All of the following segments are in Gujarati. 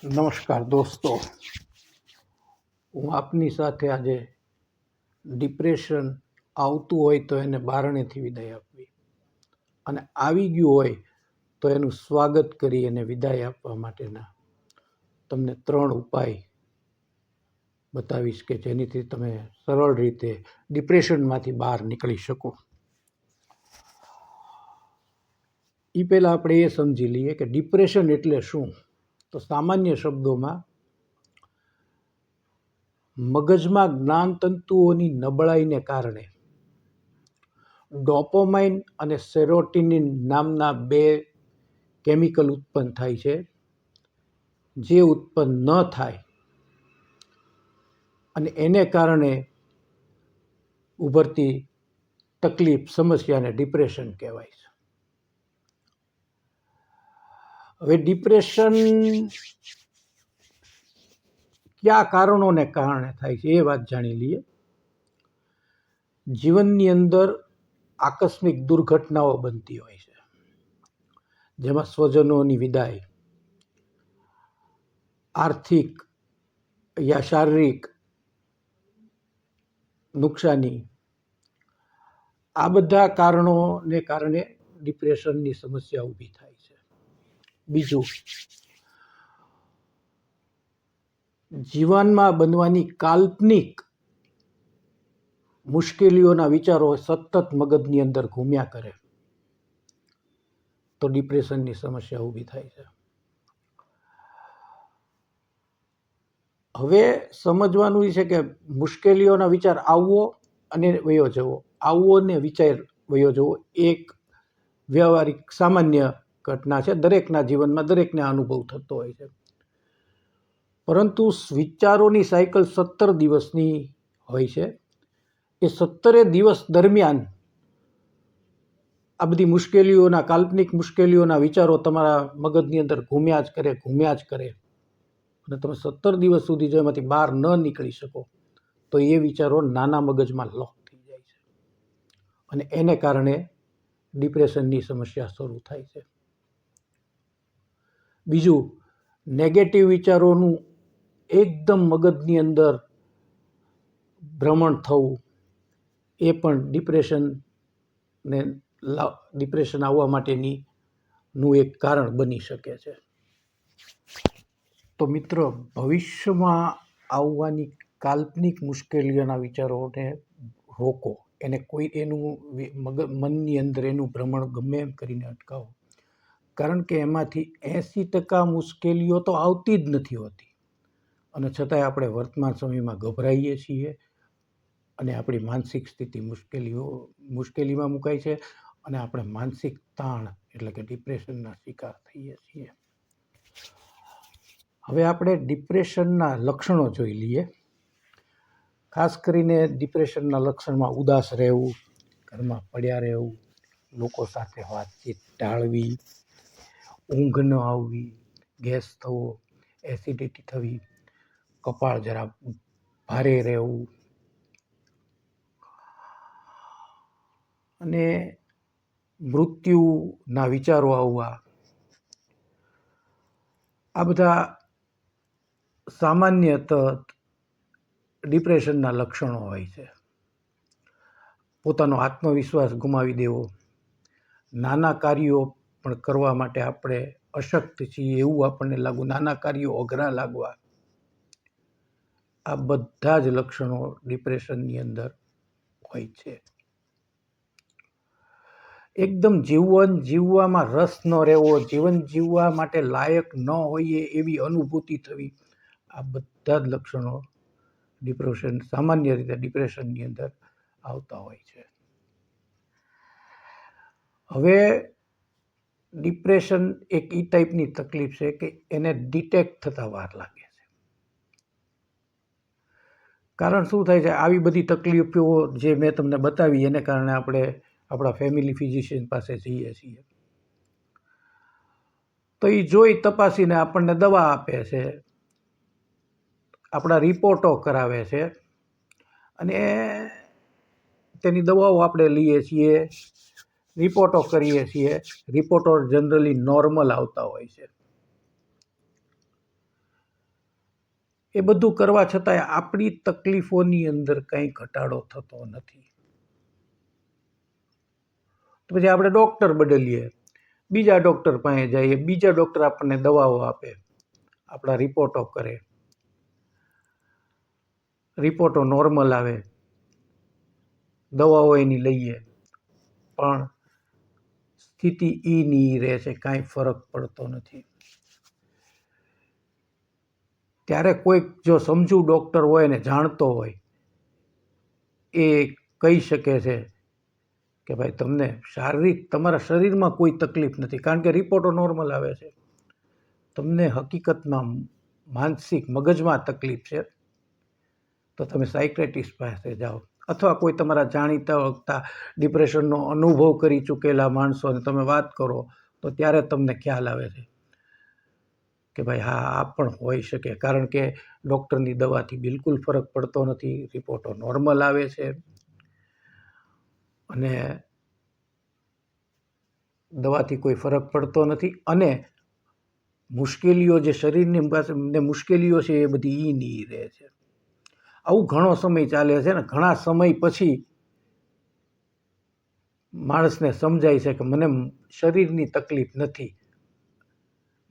નમસ્કાર દોસ્તો, હું આપની સાથે આજે ડિપ્રેશન આવતું હોય તો એને બારણેથી વિદાય આપવી અને આવી ગયું હોય તો એનું સ્વાગત કરી અને વિદાય આપવા માટેના તમને 3 ઉપાય બતાવીશ કે જેનીથી તમે સરળ રીતે ડિપ્રેશનમાંથી બહાર નીકળી શકો. એ પહેલાં આપણે એ સમજી લઈએ કે ડિપ્રેશન એટલે શું. તો સામાન્ય શબ્દોમાં મગજમાં જ્ઞાનતંતુઓની નબળાઈને કારણે ડોપામાઇન અને સેરોટીનિન નામના 2 કેમિકલ ઉત્પન્ન થાય છે. જે ઉત્પન્ન ન થાય અને એને કારણે ઉભરતી તકલીફ સમસ્યાને ડિપ્રેશન કહેવાય છે. હવે ડિપ્રેશન કયા કારણોને કારણે થાય છે એ વાત જાણી લઈએ. જીવનની અંદર આકસ્મિક દુર્ઘટનાઓ બનતી હોય છે, જેમાં સ્વજનોની વિદાય, આર્થિક યા શારીરિક નુકસાની, આ બધા કારણોને કારણે ડિપ્રેશનની સમસ્યા ઊભી થાય છે. બીજું, જીવનમાં બનવાની કાલ્પનિક મુશ્કેલીઓના વિચારો સતત મગજની અંદર ઘૂમ્યા કરે તો ડિપ્રેશનની સમસ્યા ઊભી થાય છે. હવે સમજવાનું એ છે કે મુશ્કેલીઓના વિચાર આવવો અને વયો જવો, આવવો ને વિચાર વયો જવો એક વ્યવહારિક સામાન્ય ઘટના છે. દરેકના જીવનમાં દરેકને અનુભવ થતો હોય છે. પરંતુ વિચારોની સાયકલ 17 દિવસની હોય છે. એ 17 દિવસ દરમિયાન આ બધી મુશ્કેલીઓના, કાલ્પનિક મુશ્કેલીઓના વિચારો તમારા મગજની અંદર ઘૂમ્યા જ કરે અને તમે 17 દિવસ સુધી જો એમાંથી બહાર ન નીકળી શકો તો એ વિચારો નાના મગજમાં લોક થઈ જાય છે અને એને કારણે ડિપ્રેશનની સમસ્યા શરૂ થાય છે. બીજું, નેગેટિવ વિચારોનું એકદમ મગજની અંદર ભ્રમણ થવું એ પણ ડિપ્રેશન આવવા માટેનું એક કારણ બની શકે છે. તો મિત્રો, ભવિષ્યમાં આવવાની કાલ્પનિક મુશ્કેલીઓના વિચારોને રોકો, એને કોઈ એનું મનની અંદર એનું ભ્રમણ ગમે એમ કરીને અટકાવો. કારણ કે એમાંથી 80% મુશ્કેલીઓ તો આવતી જ નથી હોતી અને છતાંય આપણે વર્તમાન સમયમાં ગભરાઈએ છીએ અને આપણી માનસિક સ્થિતિ મુશ્કેલીમાં મુકાય છે અને આપણે માનસિક તાણ એટલે કે ડિપ્રેશનના શિકાર થઈએ છીએ. હવે આપણે ડિપ્રેશનના લક્ષણો જોઈ લઈએ. ખાસ કરીને ડિપ્રેશનના લક્ષણમાં ઉદાસ રહેવું, ઘરમાં પડ્યા રહેવું, લોકો સાથે વાતચીત ટાળવી, ઊંઘ ન આવવી, ગેસ થવો, એસિડિટી થવી, કપાળ જરા ભારે રહેવું અને મૃત્યુના વિચારો આવવા, આ બધા સામાન્યતઃ ડિપ્રેશનના લક્ષણો હોય છે. પોતાનો આત્મવિશ્વાસ ગુમાવી દેવો, નાના કાર્યો પણ કરવા માટે આપણે અશક્ત છીએ એવું આપણને લાગવું, નાના કાર્યો અઘરા લાગવા, આ બધા જ લક્ષણો ડિપ્રેશનની અંદર હોય છે. એકદમ જીવન જીવવામાં રસ ન રહેવો, જીવન જીવવા માટે લાયક ન હોઈએ એવી અનુભૂતિ થવી, આ બધા જ લક્ષણો સામાન્ય રીતે ડિપ્રેશનની અંદર આવતા હોય છે. હવે ડિપ્રેશન એક એ ટાઈપની તકલીફ છે કે એને ડિટેક્ટ થતા વાર લાગે છે. કારણ શું થાય છે, આવી બધી તકલીફો જે મેં તમને બતાવી એને કારણે આપણે આપણા ફેમિલી ફિઝિશિયન પાસે જઈએ છીએ તો એ જોઈ તપાસીને આપણને દવા આપે છે, આપણા રિપોર્ટો કરાવે છે અને તેની દવાઓ આપણે લઈએ છીએ, રિપોર્ટો કરીએ છીએ. રિપોર્ટો જનરલી નોર્મલ આવતા હોય છે. એ બધું કરવા છતાંય આપણી તકલીફોની અંદર કંઈ ઘટાડો થતો નથી. તો પછી આપણે ડૉક્ટર બદલીએ, બીજા ડૉક્ટર પાસે જઈએ, બીજા ડૉક્ટર આપણને દવાઓ આપે, આપણા રિપોર્ટો કરે, રિપોર્ટો નોર્મલ આવે, દવાઓ એની લઈએ, પણ સ્થિતિ ની રહે છે, કાંઈ ફરક પડતો નથી. ત્યારે કોઈક જો સમજુ ડૉક્ટર હોય ને જાણતો હોય એ કહી શકે છે કે ભાઈ તમને શારીરિક તમારા શરીરમાં કોઈ તકલીફ નથી, કારણ કે રિપોર્ટો નોર્મલ આવે છે. તમને હકીકતમાં માનસિક મગજમાં તકલીફ છે તો તમે સાયક્રેટિસ્ટ પાસે જાઓ, અથવા કોઈ તમારા જાણીતા વખતા ડિપ્રેશનનો અનુભવ કરી ચૂકેલા માણસોને તમે વાત કરો તો ત્યારે તમને ખ્યાલ આવે છે કે ભાઈ હા આ પણ હોઈ શકે, કારણ કે ડૉક્ટરની દવાથી બિલકુલ ફરક પડતો નથી, રિપોર્ટો નોર્મલ આવે છે અને દવાથી કોઈ ફરક પડતો નથી, અને મુશ્કેલીઓ જે શરીરની પાસે મુશ્કેલીઓ છે એ બધી ની રહે છે. આવું ઘણો સમય ચાલે છે ને ઘણા સમય પછી માણસને સમજાય છે કે મને શરીરની તકલીફ નથી,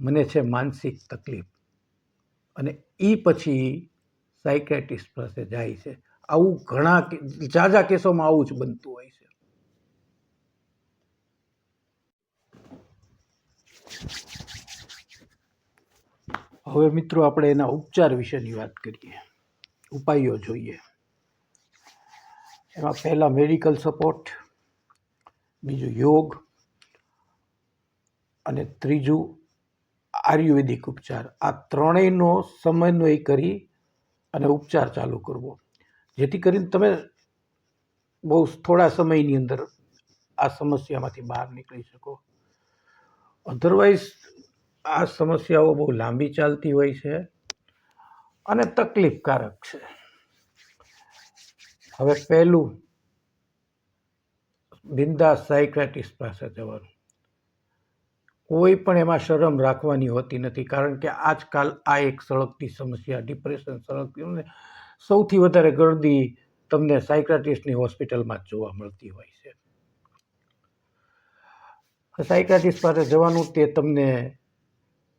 મને છે માનસિક તકલીફ, અને એ પછી સાયકેટ્રિસ્ટ પાસે જાય છે. આવું ઘણા ઝાઝા કેસોમાં આવું જ બનતું હોય છે. હવે મિત્રો આપણે એના ઉપચાર વિશેની વાત કરીએ, ઉપાયો જોઈએ. એમાં પહેલા મેડિકલ સપોર્ટ, બીજું યોગ અને ત્રીજું આયુર્વેદિક ઉપચાર. આ ત્રણેયનો સમન્વય કરી અને ઉપચાર ચાલુ કરવો, જેથી કરીને તમે બહુ થોડા સમયની અંદર આ સમસ્યામાંથી બહાર નીકળી શકો. અધરવાઇઝ આ સમસ્યાઓ બહુ લાંબી ચાલતી હોય છે અને તકલીફકારક છે. હવે પહેલું, બિંદાસ સાયક્રેટિસ્ટ પાસે જવાનું. કોઈ પણ એમાં શરમ રાખવાની હોતી નથી, કારણ કે આજકાલ આ એક સળગતી સમસ્યા, ડિપ્રેશન સળગતી, ને સૌથી વધારે ગર્દી તમને સાયક્રેટિસ્ટની હોસ્પિટલમાં જ જોવા મળતી હોય છે. સાયક્રેટિસ્ટ પાસે જવાનું, તે તમને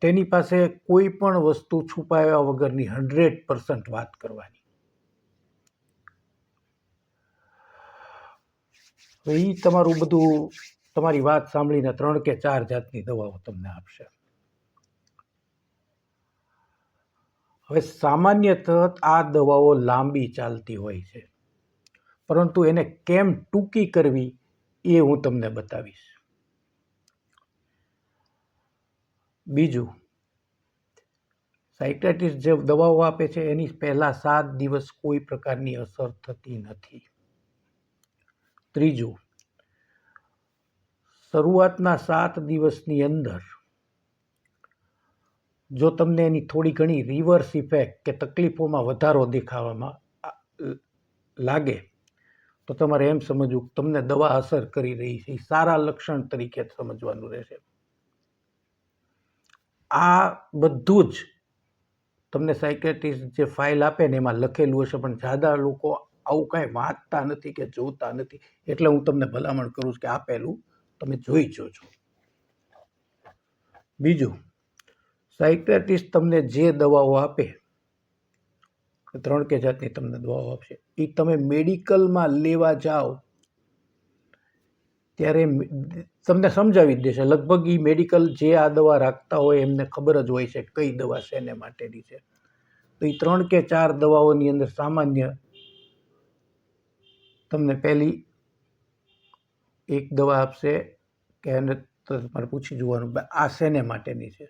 તેની પાસે કોઈ પણ વસ્તુ છુપાવ્યા વગરની 100% વાત કરવાની. એ તમારું બધું તમારી વાત સાંભળીને 3 કે 4 જાતની દવાઓ તમને આપશે. હવે સામાન્યતઃ આ દવાઓ લાંબી ચાલતી હોય છે, પરંતુ એને કેમ ટૂંકી કરવી એ હું તમને બતાવીશ. બીજું, સાયક્રેટિસ્ટ જે દવાઓ આપે છે એની પહેલા 7 દિવસ કોઈ પ્રકારની અસર થતી નથી. ત્રીજું, શરૂઆતના 7 દિવસની અંદર જો તમને એની થોડી ઘણી રિવર્સ ઇફેક્ટ કે તકલીફોમાં વધારો દેખાવામાં લાગે તો તમારે એમ સમજવું તમને દવા અસર કરી રહી છે, એ સારા લક્ષણ તરીકે સમજવાનું રહેશે. આ બધું જ તમને સાયક્રેટિસ્ટ જે ફાઇલ આપે ને એમાં લખેલું હશે, પણ જ્યાદા લોકો આવું કાંઈ વાંચતા નથી કે જોતા નથી, એટલે હું તમને ભલામણ કરું છું કે આપેલું તમે જોઈ જોજો. બીજું, સાયક્રેટિસ્ટ તમને જે દવાઓ આપે, 3 કે જાતની તમને દવાઓ આપશે, એ તમે મેડિકલમાં લેવા જાઓ ત્યારે તમને સમજાવી જ દેશે. લગભગ એ મેડિકલ જે આ દવા રાખતા હોય એમને ખબર જ હોય છે કઈ દવા શેને માટેની છે. તો એ 3 કે 4 દવાઓની અંદર સામાન્ય તમને પહેલી એક દવા આપશે કે એને તમારે પૂછી જોવાનું આ શેને માટેની છે,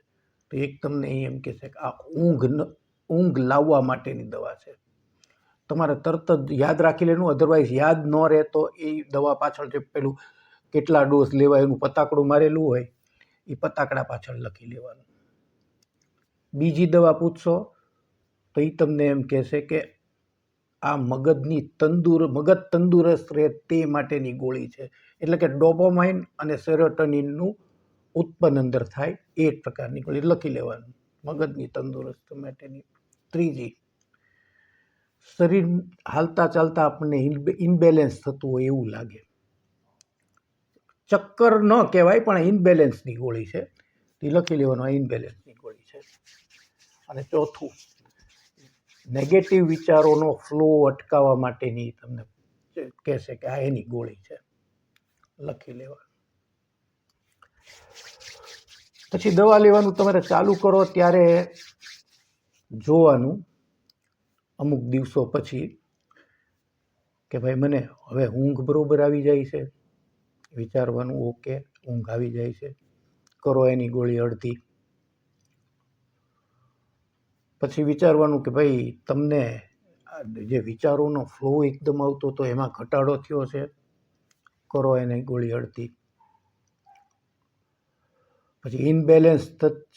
તો એક તમને એમ કહેશે કે આ ઊંઘ લાવવા માટેની દવા છે. તમારે તરત જ યાદ રાખી લેવાનું, અધરવાઇઝ યાદ ન રહે તો એ દવા પાછળ જે પેલું કેટલા ડોઝ લેવાય એનું પતાકડું મારેલું હોય એ પતાકડા પાછળ લખી લેવાનું. બીજી દવા પૂછશો તો એ તમને એમ કહેશે કે આ મગજ તંદુરસ્ત રહે તે માટેની ગોળી છે, એટલે કે ડોપામાઇન અને સેરોટોનિનનું ઉત્પન્ન અંદર થાય એ પ્રકારની ગોળી લખી લેવાનું, મગજની તંદુરસ્ત માટેની. ત્રીજી, શરીર હાલતા ચાલતા આપણને ઇનબેલેન્સ થતું હોય એવું લાગે. ચક્કર ન કહેવાય પણ ઇનબેલેન્સની ગોળી છે, તે લખી લેવાનું. આ ઇનબેલેન્સની ગોળી છે. અને ચોથું, નેગેટિવ વિચારોનો ફ્લો અટકાવવા માટેની તમને કહેશે કે આ એની ગોળી છે, લખી લેવાનું. પછી દવા લેવાનું તમારે ચાલુ કરો ત્યારે જોવાનું અમુક દિવસો પછી કે ભાઈ મને હવે ઊંઘ બરોબર આવી જાય છે. વિચારવાનું ઓકે ઊંઘ આવી જાય છે, કરો એની ગોળી અડધી. પછી વિચારવાનું કે ભાઈ તમને જે વિચારોનો ફ્લો એકદમ આવતો હતો એમાં ઘટાડો થયો છે, કરો એની ગોળી અડધી. પછી ઇનબેલેન્સ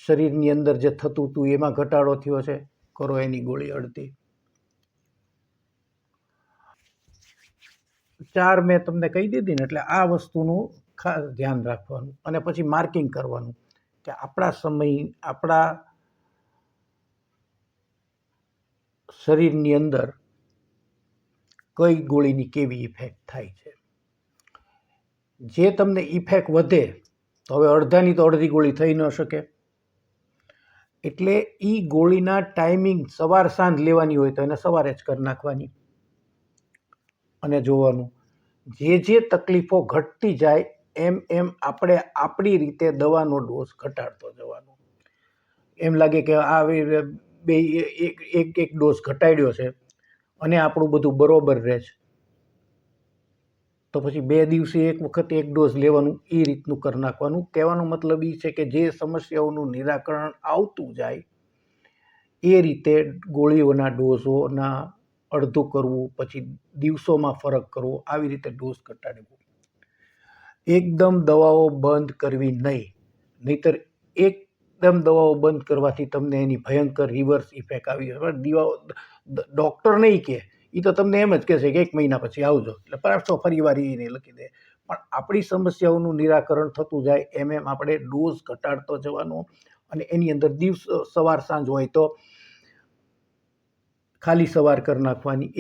શરીરની અંદર જે થતું હતું એમાં ઘટાડો થયો છે, કરો એની ગોળી અડધી. 4 મેં તમને કહી દીધી ને, એટલે આ વસ્તુનું ખાસ ધ્યાન રાખવાનું. અને પછી માર્કિંગ કરવાનું કે આપણા આપણા શરીરની અંદર કઈ ગોળીની કેવી ઇફેક્ટ થાય છે. જે તમને ઇફેક્ટ વધે તો હવે અડધાની તો અડધી ગોળી થઈ ન શકે, એટલે એ ગોળીના ટાઈમિંગ સવાર સાંજ લેવાની હોય તો એને સવારે જ કરી નાખવાની. અને જોવાનું જે તકલીફો ઘટતી જાય એમ એમ આપણે આપણી રીતે દવાનો ડોઝ ઘટાડતો જવાનો. એમ લાગે કે આ બે એક ડોઝ ઘટાડ્યો છે અને આપણું બધું બરોબર રહે છે, તો પછી 2 દિવસે એક વખત એક ડોઝ લેવાનું, એ રીતનું કરી નાખવાનું. કહેવાનો મતલબ એ છે કે જે સમસ્યાઓનું નિરાકરણ આવતું જાય એ રીતે ગોળીઓના ડોઝોના અડધું કરવું, પછી દિવસોમાં ફરક કરવો, આવી રીતે ડોઝ ઘટાડવો. એકદમ દવાઓ બંધ કરવી નહીં, નહીતર એકદમ દવાઓ બંધ કરવાથી તમને એની ભયંકર રિવર્સ ઇફેક્ટ આવી જશે. ડૉક્ટર નહીં કહે, એ તો તમને એમ જ કહેશે કે 1 મહિના પછી આવજો, એટલે પાછો ફરીવાર એને લખી દે. પણ આપણી સમસ્યાઓનું નિરાકરણ થતું જાય એમ એમ આપણે ડોઝ ઘટાડતો જવાનો. અને એની અંદર સવાર સાંજ હોય તો ખાલી સવાર કરી નાખવાની,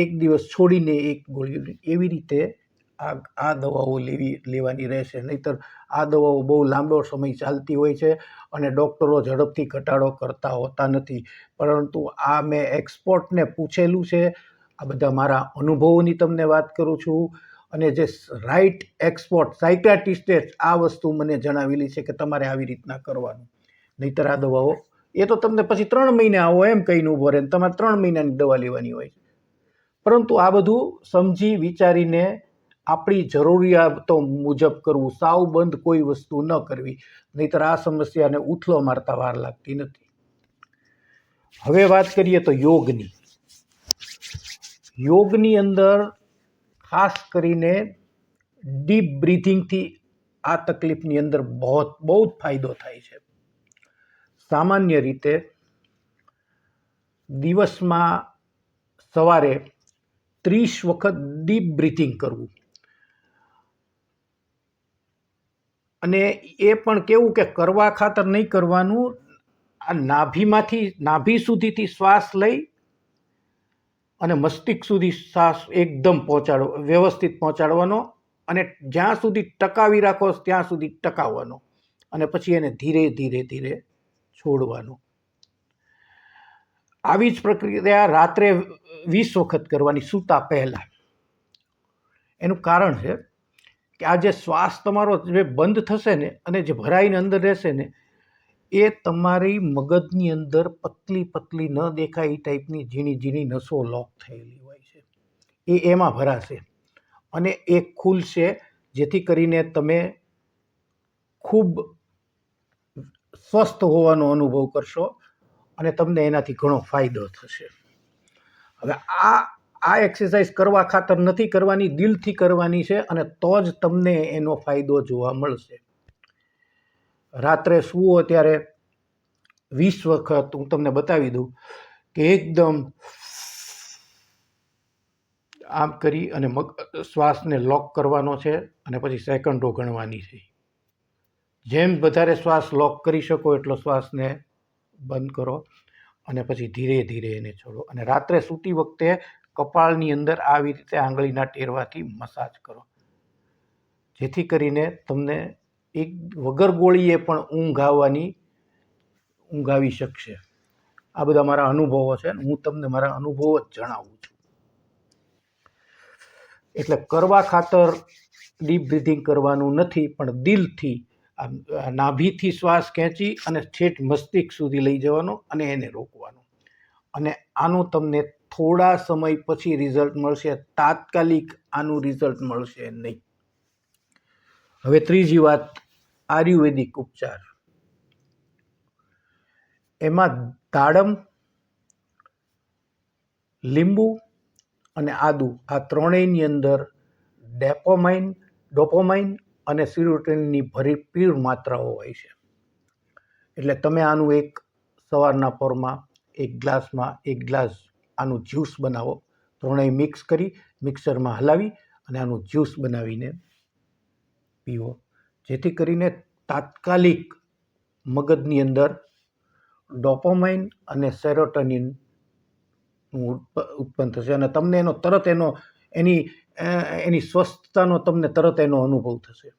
એક દિવસ છોડીને એક ગોળી, એવી રીતે આ દવાઓ લેવાની રહેશે. નહીંતર આ દવાઓ બહુ લાંબો સમય ચાલતી હોય છે અને ડૉક્ટરો ઝડપથી ઘટાડો કરતા હોતા નથી. પરંતુ આ મેં એક્સપર્ટને પૂછેલું છે, આ બધા મારા અનુભવોની તમને વાત કરું છું. અને જે રાઇટ એક્સપર્ટ સાયકાટ્રિસ્ટે આ વસ્તુ મને જણાવેલી છે કે તમારે આવી રીતના કરવાનું. નહીંતર આ દવાઓ એ તો તમને પછી 3 મહિને આવો એમ કહીને ઊભો રહે, તમારે 3 મહિનાની દવા લેવાની હોય છે. પરંતુ આ બધું સમજી વિચારીને આપણી જરૂરિયાતો મુજબ કરવું, સાવ બંધ કોઈ વસ્તુ ન કરવી, નહીંતર આ સમસ્યાને ઉથલો મારતા વાર લાગતી નથી. હવે વાત કરીએ તો યોગની. યોગની અંદર ખાસ કરીને ડીપ બ્રીથિંગથી આ તકલીફની અંદર બહુ જ ફાયદો થાય છે. સામાન્ય રીતે દિવસમાં સવારે 30 વખત ડીપ બ્રીથિંગ કરવું. અને એ પણ કેવું કે કરવા ખાતર નહીં કરવાનું, આ નાભી સુધીથી શ્વાસ લઈ અને મસ્તિષ્ક સુધી શ્વાસ એકદમ વ્યવસ્થિત પહોંચાડવાનો, અને જ્યાં સુધી ટકાવી રાખો ત્યાં સુધી ટકાવવાનો, અને પછી એને ધીરે ધીરે ધીરે છોડવાનો. આવી જ પ્રક્રિયા રાત્રે 20 વખત કરવાની સૂતા પહેલાં. એનું કારણ છે કે આ જે શ્વાસ તમારો જે બંધ થશે ને અને જે ભરાઈને અંદર રહેશે ને, એ તમારી મગજની અંદર પતલી ન દેખાય એ ટાઈપની ઝીણી નસો લોક થયેલી હોય છે, એમાં ભરાશે અને એ ખુલશે, જેથી કરીને તમે ખૂબ સ્વસ્થ હોવાનો અનુભવ કરશો અને તમને એનાથી ઘણો ફાયદો થશે. હવે આ એક્સરસાઇઝ કરવા ખાતર નથી કરવાની, દિલથી કરવાની છે, અને તો જ તમને એનો ફાયદો જોવા મળશે. રાત્રે સૂવો ત્યારે 20 વખત હું તમને બતાવી દઉં કે એકદમ આમ કરી અને શ્વાસને લોક કરવાનો છે અને પછી સેકન્ડો ગણવાની છે. જેમ વધારે શ્વાસ લોક કરી શકો એટલો શ્વાસને બંધ કરો અને પછી ધીરે ધીરે એને છોડો. અને રાત્રે સૂતી વખતે કપાળની અંદર આવી રીતે આંગળીના ટેરવાથી મસાજ કરો, જેથી કરીને તમને એક વગર ગોળીએ પણ ઊંઘ આવી શકશે. આ બધા મારા અનુભવો છે, હું તમને મારા અનુભવો જ જણાવું છું. એટલે કરવા ખાતર ડીપ બ્રીથિંગ કરવાનું નથી, પણ દિલથી નાભીથી શ્વાસ ખેંચી અને ઠેઠ મસ્તિષ્ક સુધી લઈ જવાનો અને એને રોકવાનો. અને આનું તમને થોડા સમય પછી રિઝલ્ટ મળશે, તાત્કાલિક આનું રિઝલ્ટ મળશે નહીં. હવે ત્રીજી વાત, આયુર્વેદિક ઉપચાર. એમાં દાડમ, લીંબુ અને આદુ, આ ત્રણેયની અંદર ડોપામાઇન અને સિરોટોનિનની ભરપૂર માત્રાઓ હોય છે. એટલે તમે આનું એક સવારના પરમાં એક ગ્લાસ આનું જ્યુસ બનાવો, ત્રણેય મિક્સ કરી મિક્સરમાં હલાવી અને આનું જ્યુસ બનાવીને પીવો, જેથી કરીને તાત્કાલિક મગજની અંદર ડોપામાઇન અને સેરોટોનિન ઉત્પન્ન થશે અને તમને એની સ્વસ્થતાનો તમને તરત એનો અનુભવ થશે.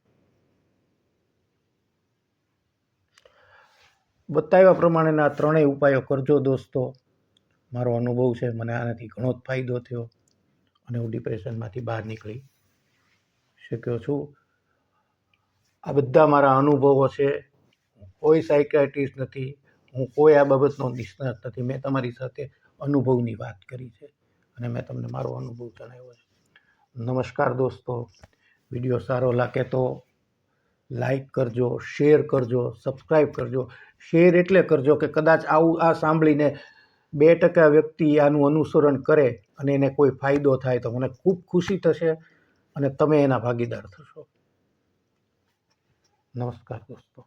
બતાવ્યા પ્રમાણેના ત્રણેય ઉપાયો કરજો દોસ્તો. મારો અનુભવ છે, મને આનાથી ઘણો જ ફાયદો થયો અને હું ડિપ્રેશનમાંથી બહાર નીકળી શક્યો છું. આ બધા મારા અનુભવો છે. કોઈ સાયકાઇટ્રિસ્ટ નથી, હું કોઈ આ બાબતનો નિષ્ણાત નથી. મેં તમારી સાથે અનુભવની વાત કરી છે અને મેં તમને મારો અનુભવ જણાવ્યો છે. નમસ્કાર દોસ્તો. વિડીયો સારો લાગે તો લાઈક કરજો, શેર કરજો, સબસ્ક્રાઈબ કરજો. શેર એટલે કરજો કે કદાચ આ સાંભળીને 2% વ્યક્તિ આનું અનુસરણ કરે અને એને કોઈ ફાયદો થાય તો મને ખૂબ ખુશી થશે અને તમે એના ભાગીદાર થશો. નમસ્કાર દોસ્તો.